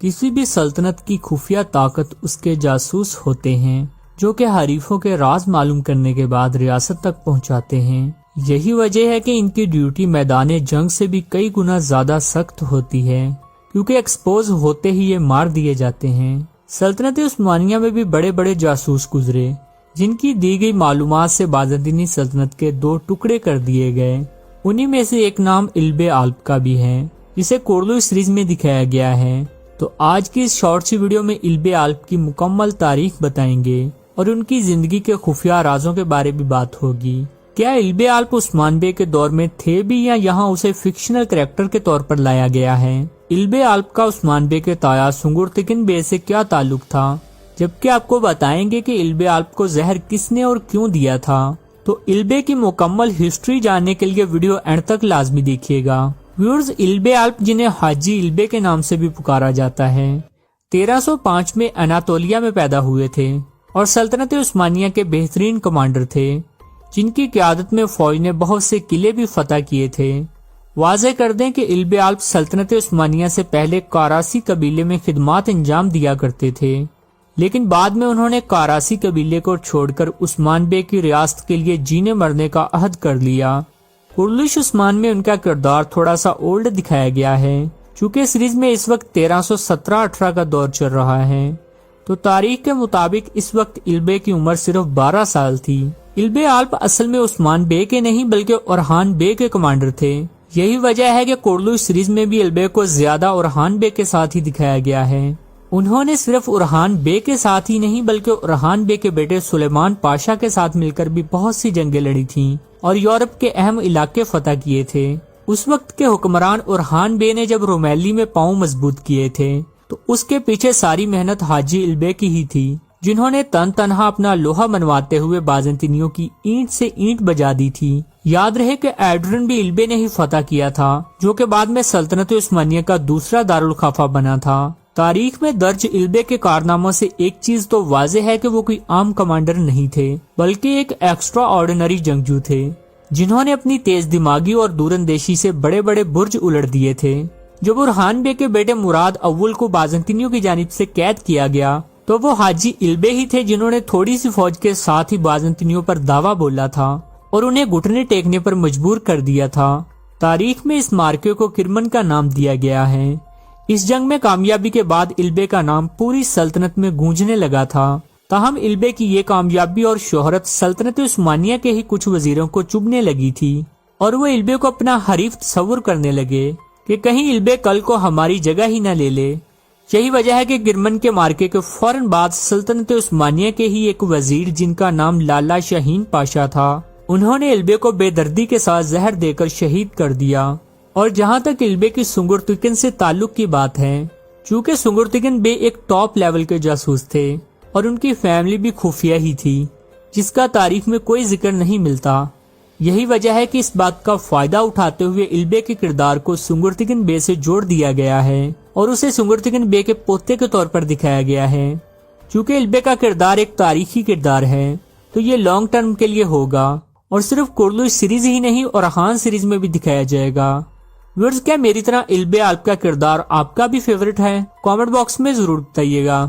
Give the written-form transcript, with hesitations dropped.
किसी भी सल्तनत की खुफिया ताकत उसके जासूस होते हैं जो कि हरीफों के राज मालूम करने के बाद रियासत तक पहुंचाते हैं। यही वजह है कि इनकी ड्यूटी मैदान जंग से भी कई गुना ज्यादा सख्त होती है, क्योंकि एक्सपोज होते ही ये मार दिए जाते हैं। सल्तनत उस्मानिया में भी बड़े बड़े जासूस गुजरे, जिनकी दी गई मालूमात से बाज़ंतीनी सल्तनत के 2 टुकड़े कर दिए गए। उन्हीं में से एक नाम इल्बे आल्प का भी है, जिसे कोरलू सीरीज में दिखाया गया है। तो आज की इस शॉर्ट सी वीडियो में इल्बे आल्प की मुकम्मल तारीख बताएंगे और उनकी जिंदगी के खुफिया राजों के बारे में बात होगी। क्या इल्बे आल्प उस्मान बे के दौर में थे भी या यहाँ उसे फिक्शनल कैरेक्टर के तौर पर लाया गया है? इल्बे आल्प का उस्मान बे के ताया सुंगुरतिकिन बे से क्या ताल्लुक था? जबकि आपको बताएंगे कि इल्बे आल्प को जहर किसने और क्यों दिया था। तो इल्बे की मुकम्मल हिस्ट्री जानने के लिए वीडियो एंड तक लाजमी देखिएगा। व्यूअर्स, इल्बे आल्प, जिन्हें हाजी इल्बे के नाम से भी पुकारा जाता है, 1305 में अनातोलिया में पैदा हुए थे और सल्तनत उस्मानिया के बेहतरीन कमांडर थे, जिनकी क़यादत में फौज ने बहुत से किले भी फतह किए थे। वाज़ेह कर दें कि इल्बे आल्प सल्तनत उस्मानिया से पहले कारासी कबीले में खिदमात अंजाम दिया करते थे, लेकिन बाद में उन्होंने कारासी कबीले को छोड़कर उस्मान बे की रियासत के लिए जीने मरने का अहद कर लिया। कुर्लिश उस्मान में उनका किरदार थोड़ा सा ओल्ड दिखाया गया है, चूँकि सीरीज में इस वक्त 1317-18 का दौर चल रहा है। तो तारीख के मुताबिक इस वक्त इल्बे की उम्र सिर्फ 12 साल थी। इल्बे आल्प असल में उस्मान बे के नहीं बल्कि ओरहान बे के कमांडर थे। यही वजह है कि कोरलू सीरीज में भी इल्बे को ज्यादा ओरहान बे के साथ ही दिखाया गया है। उन्होंने सिर्फ ओरहान बे के साथ ही नहीं बल्कि ओरहान बे के बेटे सुलेमान पाशा के साथ मिलकर भी बहुत सी जंगें लड़ी थीं और यूरोप के अहम इलाके फतह किए थे। उस वक्त के हुक्मरान ओरहान बे ने जब रोमेली में पांव मजबूत किए थे तो उसके पीछे सारी मेहनत हाजी इल्बे की ही थी, जिन्होंने तनहा अपना लोहा मनवाते हुए बाज़ंतीनियों की ईंट से ईंट बजा दी थी। याद रहे कि एड्रन भी इल्बे ने ही फतह किया था, जो कि बाद में सल्तनत उस्मानिया का दूसरा दारुल खाफा बना था। तारीख में दर्ज इल्बे के कारनामों से एक चीज तो वाज़ेह है कि वो कोई आम कमांडर नहीं थे, बल्कि एक एक्स्ट्रा ऑर्डिनरी जंगजू थे, जिन्होंने अपनी तेज दिमागी और दूरंदेशी से बड़े बड़े बुर्ज उलट दिए थे। जब ओरहान बे के बेटे मुराद अव्वल को बाज़ंतीनियों की जानिब से कैद किया गया तो वो हाजी इल्बे ही थे जिन्होंने थोड़ी सी फौज के साथ ही बाज़ंतीनियों पर दावा बोला था और उन्हें घुटने टेकने पर मजबूर कर दिया था। तारीख में इस मार्के को किरमन का नाम दिया गया है। इस जंग में कामयाबी के बाद इल्बे का नाम पूरी सल्तनत में गूंजने लगा था। ताहम इल्बे की ये कामयाबी और शोहरत सल्तनत उस्मानिया के ही कुछ वजीरों को चुभने लगी थी और वो इल्बे को अपना हरीफ तस्वुर करने लगे कि कहीं इल्बे कल को हमारी जगह ही न ले ले। यही वजह है कि किरमन के मार्के के फौरन बाद सल्तनत उस्मानिया के ही एक वजीर, जिनका नाम लाला शाहीन पाशा था, उन्होंने इल्बे को बेदर्दी के साथ जहर देकर शहीद कर दिया। और जहाँ तक इल्बे की सुंगुरतिकिन से ताल्लुक की बात है, चूँकि सुंगुरतिकिन बे एक टॉप लेवल के जासूस थे और उनकी फैमिली भी खुफिया ही थी, जिसका तारीख में कोई जिक्र नहीं मिलता। यही वजह है कि इस बात का फायदा उठाते हुए इल्बे के किरदार को सुंगुरतिकिन बे से जोड़ दिया गया है और उसे सुंगुरतिकिन बे के पोते के तौर पर दिखाया गया है। चूँकि इल्बे का किरदार एक तारीखी किरदार है तो ये लॉन्ग टर्म के लिए होगा और सिर्फ कुर्लू सीरीज ही नहीं ओरहान सीरीज में भी दिखाया जाएगा। व्यूअर्स, क्या मेरी तरह इल्बे आल्प का किरदार आपका भी फेवरेट है? कमेंट बॉक्स में जरूर बताइएगा।